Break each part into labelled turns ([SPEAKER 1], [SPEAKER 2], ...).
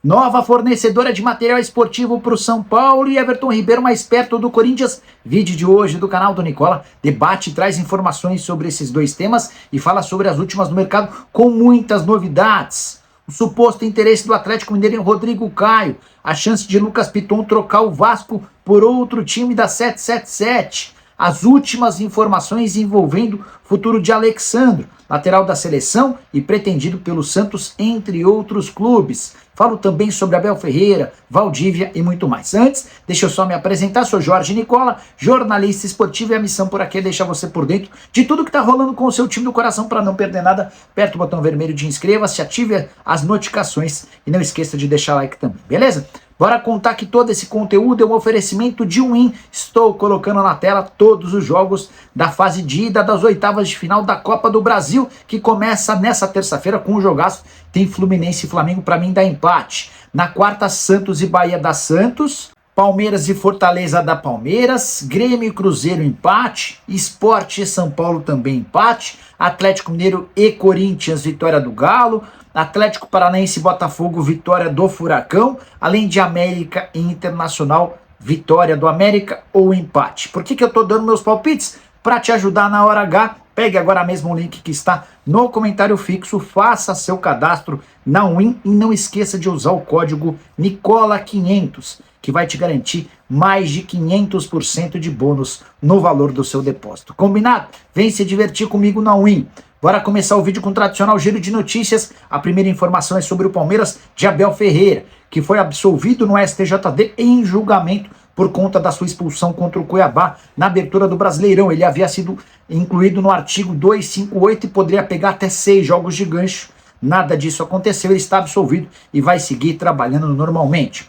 [SPEAKER 1] Nova fornecedora de material esportivo para o São Paulo e Everton Ribeiro mais perto do Corinthians. Vídeo de hoje do canal do Nicola. Debate, traz informações sobre esses dois temas e fala sobre as últimas no mercado com muitas novidades. O suposto interesse do Atlético Mineiro em Rodrigo Caio. A chance de Lucas Piton trocar o Vasco por outro time da 777. As últimas informações envolvendo o futuro de Alexandro, lateral da seleção e pretendido pelo Santos, entre outros clubes. Falo também sobre Abel Ferreira, Valdívia e muito mais. Antes, deixa eu só me apresentar, sou Jorge Nicola, jornalista esportivo, e a missão por aqui é deixar você por dentro de tudo que está rolando com o seu time do coração. Para não perder nada, aperta o botão vermelho de inscreva-se, ative as notificações e não esqueça de deixar like também, beleza? Bora contar que todo esse conteúdo é um oferecimento de Win. Estou colocando na tela todos os jogos da fase de ida das oitavas de final da Copa do Brasil, que começa nessa terça-feira com um jogaço. Tem Fluminense e Flamengo, para mim dá empate. Na quarta, Santos e Bahia dá Santos. Palmeiras e Fortaleza dá Palmeiras. Grêmio e Cruzeiro empate. Sport e São Paulo também empate. Atlético Mineiro e Corinthians, vitória do Galo. Atlético Paranaense e Botafogo, vitória do Furacão, além de América e Internacional, vitória do América ou empate. Por que eu tô dando meus palpites? Para te ajudar na hora H, pegue agora mesmo o link que está no comentário fixo, faça seu cadastro na Win e não esqueça de usar o código NICOLA500, que vai te garantir mais de 500% de bônus no valor do seu depósito. Combinado? Vem se divertir comigo na Win. Bora começar o vídeo com o tradicional giro de notícias. A primeira informação é sobre o Palmeiras de Abel Ferreira, que foi absolvido no STJD em julgamento por conta da sua expulsão contra o Cuiabá na abertura do Brasileirão. Ele havia sido incluído no artigo 258 e poderia pegar até 6 jogos de gancho. Nada disso aconteceu, ele está absolvido e vai seguir trabalhando normalmente.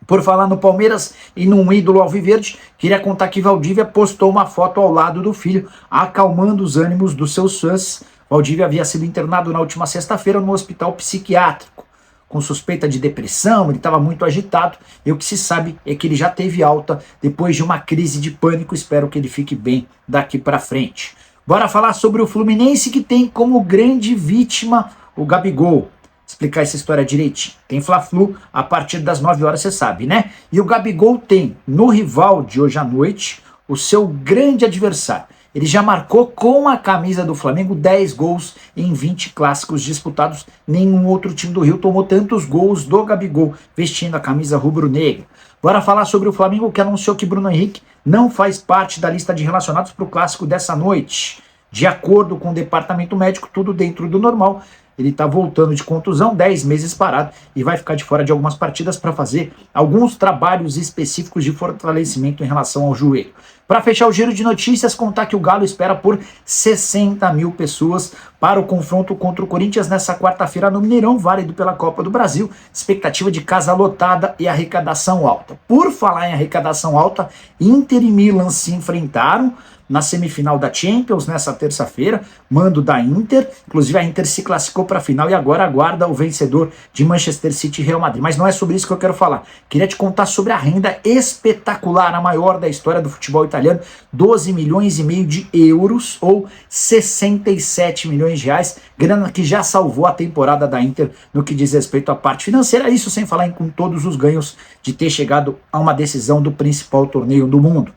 [SPEAKER 1] Por falar no Palmeiras e num ídolo alviverde, queria contar que Valdívia postou uma foto ao lado do filho, acalmando os ânimos dos seus fãs. Valdívia havia sido internado na última sexta-feira no hospital psiquiátrico, com suspeita de depressão, ele estava muito agitado, e o que se sabe é que ele já teve alta depois de uma crise de pânico. Espero que ele fique bem daqui para frente. Bora falar sobre o Fluminense, que tem como grande vítima o Gabigol. Explicar essa história direitinho. Tem Fla-Flu a partir das 9 horas, você sabe, né? E o Gabigol tem no rival de hoje à noite o seu grande adversário. Ele já marcou com a camisa do Flamengo 10 gols em 20 clássicos disputados. Nenhum outro time do Rio tomou tantos gols do Gabigol vestindo a camisa rubro-negra. Bora falar sobre o Flamengo, que anunciou que Bruno Henrique não faz parte da lista de relacionados para o clássico dessa noite. De acordo com o departamento médico, tudo dentro do normal. Ele está voltando de contusão, 10 meses parado, e vai ficar de fora de algumas partidas para fazer alguns trabalhos específicos de fortalecimento em relação ao joelho. Para fechar o giro de notícias, contar que o Galo espera por 60 mil pessoas para o confronto contra o Corinthians nessa quarta-feira no Mineirão, válido pela Copa do Brasil. Expectativa de casa lotada e arrecadação alta. Por falar em arrecadação alta, Inter e Milan se enfrentaram na semifinal da Champions, nessa terça-feira, mando da Inter. Inclusive a Inter se classificou para a final e agora aguarda o vencedor de Manchester City e Real Madrid. Mas não é sobre isso que eu quero falar. Queria te contar sobre a renda espetacular, a maior da história do futebol italiano, 12 milhões e meio de euros ou 67 milhões de reais, grana que já salvou a temporada da Inter no que diz respeito à parte financeira, isso sem falar com todos os ganhos de ter chegado a uma decisão do principal torneio do mundo.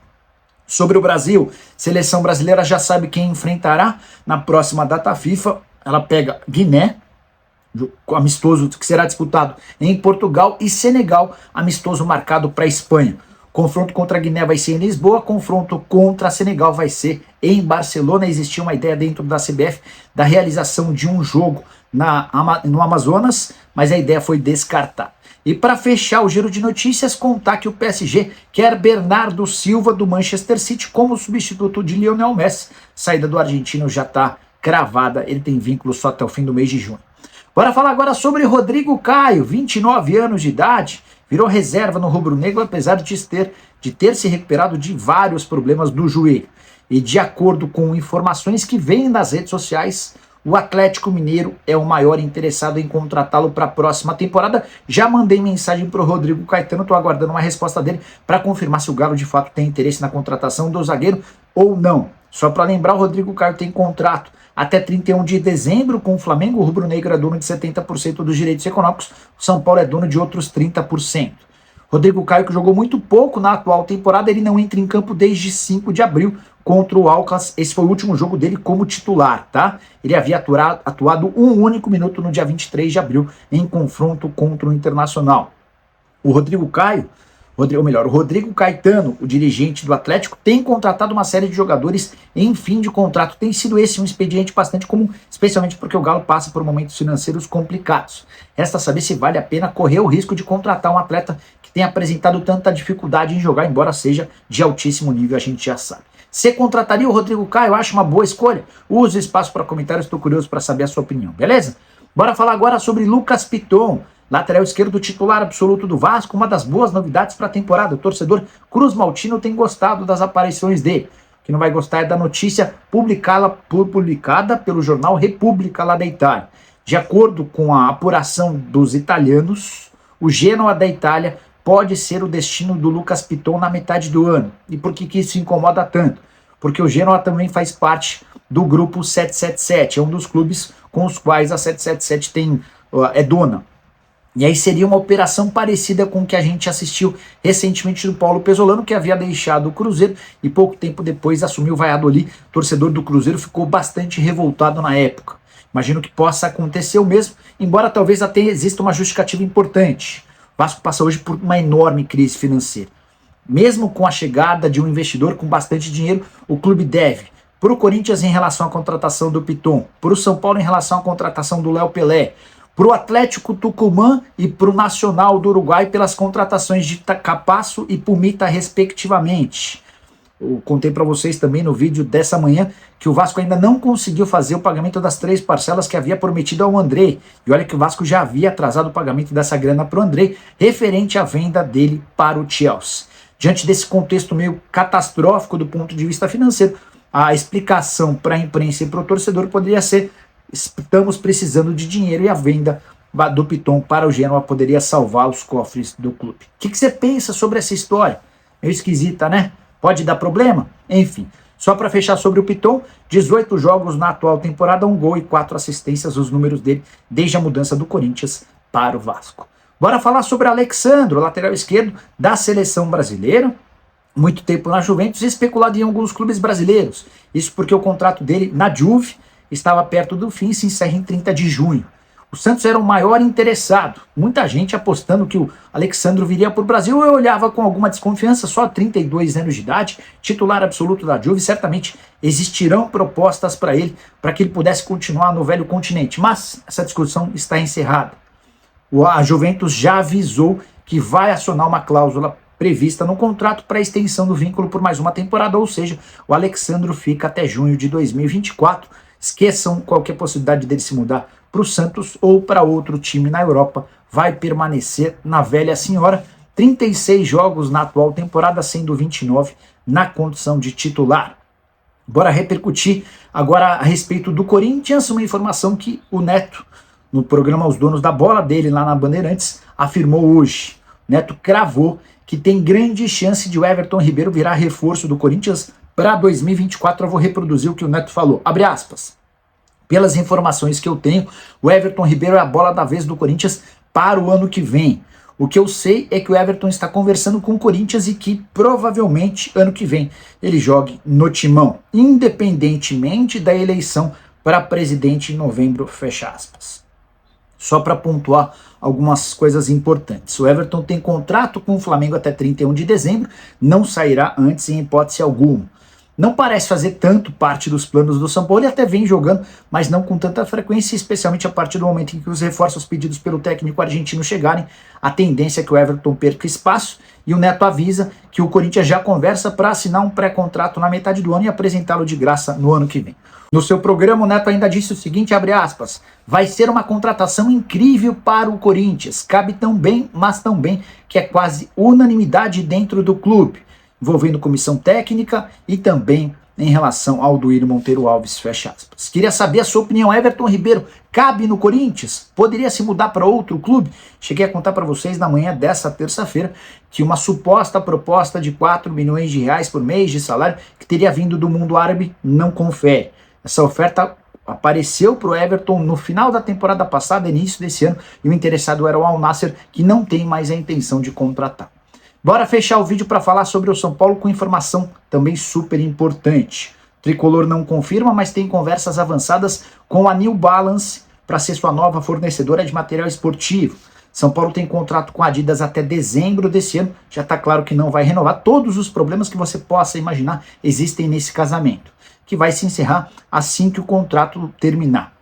[SPEAKER 1] Sobre o Brasil, seleção brasileira já sabe quem enfrentará na próxima data FIFA. Ela pega Guiné, amistoso que será disputado em Portugal, e Senegal, amistoso marcado para a Espanha. Confronto contra a Guiné vai ser em Lisboa, confronto contra a Senegal vai ser em Barcelona. Existia uma ideia dentro da CBF da realização de um jogo no Amazonas, mas a ideia foi descartada. E para fechar o giro de notícias, contar que o PSG quer Bernardo Silva do Manchester City como substituto de Lionel Messi. Saída do argentino já está cravada, ele tem vínculo só até o fim do mês de junho. Bora falar agora sobre Rodrigo Caio, 29 anos de idade, virou reserva no rubro-negro apesar de ter se recuperado de vários problemas do joelho. E de acordo com informações que vêm das redes sociais, o Atlético Mineiro é o maior interessado em contratá-lo para a próxima temporada. Já mandei mensagem para o Rodrigo Caetano, estou aguardando uma resposta dele para confirmar se o Galo de fato tem interesse na contratação do zagueiro ou não. Só para lembrar, o Rodrigo Caio tem contrato até 31 de dezembro com o Flamengo. O rubro-negro é dono de 70% dos direitos econômicos, o São Paulo é dono de outros 30%. Rodrigo Caio, que jogou muito pouco na atual temporada, ele não entra em campo desde 5 de abril contra o Alcas. Esse foi o último jogo dele como titular, tá? Ele havia atuado um único minuto no dia 23 de abril em confronto contra o Internacional. O Rodrigo Caetano, o dirigente do Atlético, tem contratado uma série de jogadores em fim de contrato. Tem sido esse um expediente bastante comum, especialmente porque o Galo passa por momentos financeiros complicados. Resta saber se vale a pena correr o risco de contratar um atleta que tem apresentado tanta dificuldade em jogar, embora seja de altíssimo nível, a gente já sabe. Você contrataria o Rodrigo Caio? Eu acho uma boa escolha. Use o espaço para comentários, estou curioso para saber a sua opinião, beleza? Bora falar agora sobre Lucas Piton, lateral esquerdo titular absoluto do Vasco, uma das boas novidades para a temporada. O torcedor Cruz Maltino tem gostado das aparições dele. O que não vai gostar é da notícia publicada pelo jornal República lá da Itália. De acordo com a apuração dos italianos, o Genoa da Itália pode ser o destino do Lucas Piton na metade do ano. E por que isso incomoda tanto? Porque o Genoa também faz parte do grupo 777, é um dos clubes com os quais a 777 é dona. E aí seria uma operação parecida com o que a gente assistiu recentemente do Paulo Pesolano, que havia deixado o Cruzeiro e pouco tempo depois assumiu o Valladolid. O torcedor do Cruzeiro ficou bastante revoltado na época. Imagino que possa acontecer o mesmo, embora talvez até exista uma justificativa importante. O Vasco passa hoje por uma enorme crise financeira. Mesmo com a chegada de um investidor com bastante dinheiro, o clube deve para o Corinthians em relação à contratação do Piton, para o São Paulo em relação à contratação do Léo Pelé, para o Atlético Tucumã e para o Nacional do Uruguai pelas contratações de Capasso e Pumita, respectivamente. Eu contei para vocês também no vídeo dessa manhã que o Vasco ainda não conseguiu fazer o pagamento das 3 parcelas que havia prometido ao André. E olha que o Vasco já havia atrasado o pagamento dessa grana para o André, referente à venda dele para o Chelsea. Diante desse contexto meio catastrófico do ponto de vista financeiro, a explicação para a imprensa e para o torcedor poderia ser: estamos precisando de dinheiro e a venda do Piton para o Genoa poderia salvar os cofres do clube. O que você pensa sobre essa história? Meio esquisita, né? Pode dar problema? Enfim, só para fechar sobre o Piton, 18 jogos na atual temporada, 1 gol e 4 assistências, os números dele desde a mudança do Corinthians para o Vasco. Bora falar sobre Alexandro, lateral esquerdo da seleção brasileira. Muito tempo na Juventus e especulado em alguns clubes brasileiros. Isso porque o contrato dele na Juve estava perto do fim e se encerra em 30 de junho. O Santos era o maior interessado. Muita gente apostando que o Alexandro viria para o Brasil. Eu olhava com alguma desconfiança, só 32 anos de idade, titular absoluto da Juve. Certamente existirão propostas para ele, para que ele pudesse continuar no velho continente. Mas essa discussão está encerrada. A Juventus já avisou que vai acionar uma cláusula prevista no contrato para extensão do vínculo por mais uma temporada, ou seja, o Alexandro fica até junho de 2024. Esqueçam qualquer possibilidade dele se mudar para o Santos ou para outro time na Europa. Vai permanecer na velha senhora. 36 jogos na atual temporada, sendo 29 na condição de titular. Bora repercutir agora a respeito do Corinthians, uma informação que o Neto, no programa Os Donos da Bola dele lá na Bandeirantes, afirmou hoje. Neto cravou que tem grande chance de o Everton Ribeiro virar reforço do Corinthians para 2024. Eu vou reproduzir o que o Neto falou. Abre aspas. Pelas informações que eu tenho, o Everton Ribeiro é a bola da vez do Corinthians para o ano que vem. O que eu sei é que o Everton está conversando com o Corinthians e que provavelmente ano que vem ele jogue no Timão, independentemente da eleição para presidente em novembro, fecha aspas. Só para pontuar algumas coisas importantes. O Everton tem contrato com o Flamengo até 31 de dezembro, não sairá antes em hipótese alguma. Não parece fazer tanto parte dos planos do São Paulo, ele até vem jogando, mas não com tanta frequência, especialmente a partir do momento em que os reforços pedidos pelo técnico argentino chegarem. A tendência é que o Everton perca espaço, e o Neto avisa que o Corinthians já conversa para assinar um pré-contrato na metade do ano e apresentá-lo de graça no ano que vem. No seu programa, o Neto ainda disse o seguinte, abre aspas, vai ser uma contratação incrível para o Corinthians, cabe tão bem, mas tão bem, que é quase unanimidade dentro do clube, envolvendo comissão técnica e também em relação ao Duílio Monteiro Alves, fecha aspas. Queria saber a sua opinião. Everton Ribeiro cabe no Corinthians? Poderia se mudar para outro clube? Cheguei a contar para vocês na manhã dessa terça-feira que uma suposta proposta de 4 milhões de reais por mês de salário que teria vindo do mundo árabe não confere. Essa oferta apareceu para o Everton no final da temporada passada, início desse ano, e o interessado era o Al Nassr, que não tem mais a intenção de contratar. Bora fechar o vídeo para falar sobre o São Paulo com informação também super importante. O Tricolor não confirma, mas tem conversas avançadas com a New Balance para ser sua nova fornecedora de material esportivo. São Paulo tem contrato com a Adidas até dezembro desse ano, já está claro que não vai renovar. Todos os problemas que você possa imaginar existem nesse casamento, que vai se encerrar assim que o contrato terminar.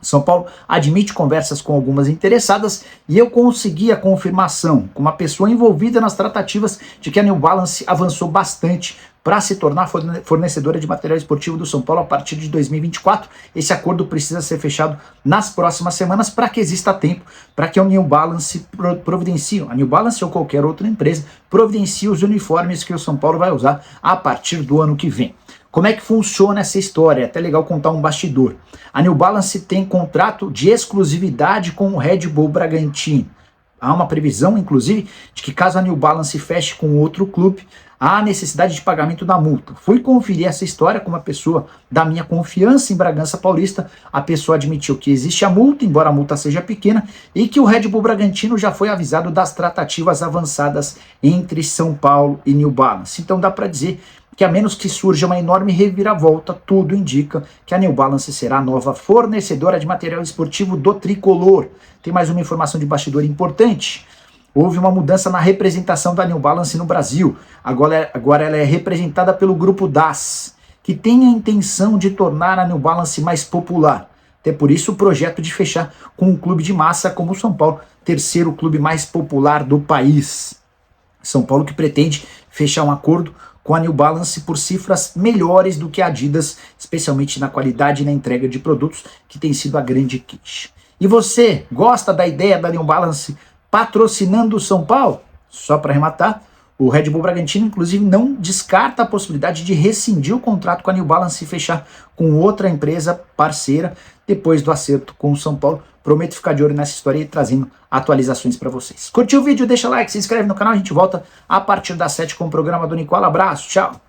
[SPEAKER 1] São Paulo admite conversas com algumas interessadas e eu consegui a confirmação com uma pessoa envolvida nas tratativas de que a New Balance avançou bastante para se tornar fornecedora de material esportivo do São Paulo a partir de 2024. Esse acordo precisa ser fechado nas próximas semanas para que exista tempo para que a New Balance providencie, a New Balance ou qualquer outra empresa, providencie os uniformes que o São Paulo vai usar a partir do ano que vem. Como é que funciona essa história? É até legal contar um bastidor. A New Balance tem contrato de exclusividade com o Red Bull Bragantino. Há uma previsão, inclusive, de que caso a New Balance feche com outro clube, há necessidade de pagamento da multa. Fui conferir essa história com uma pessoa da minha confiança em Bragança Paulista. A pessoa admitiu que existe a multa, embora a multa seja pequena, e que o Red Bull Bragantino já foi avisado das tratativas avançadas entre São Paulo e New Balance. Então dá para dizer que a menos que surja uma enorme reviravolta, tudo indica que a New Balance será a nova fornecedora de material esportivo do Tricolor. Tem mais uma informação de bastidor importante. Houve uma mudança na representação da New Balance no Brasil. Agora ela é representada pelo Grupo DAS, que tem a intenção de tornar a New Balance mais popular. Até por isso o projeto de fechar com um clube de massa como o São Paulo, terceiro clube mais popular do país. São Paulo que pretende fechar um acordo com a New Balance por cifras melhores do que a Adidas, especialmente na qualidade e na entrega de produtos, que tem sido a grande queixa. E você gosta da ideia da New Balance patrocinando o São Paulo? Só para arrematar, o Red Bull Bragantino, inclusive, não descarta a possibilidade de rescindir o contrato com a New Balance e fechar com outra empresa parceira depois do acerto com o São Paulo. Prometo ficar de olho nessa história e trazendo atualizações para vocês. Curtiu o vídeo? Deixa like, se inscreve no canal. A gente volta a partir das 7 com o programa do Nicola. Abraço, tchau!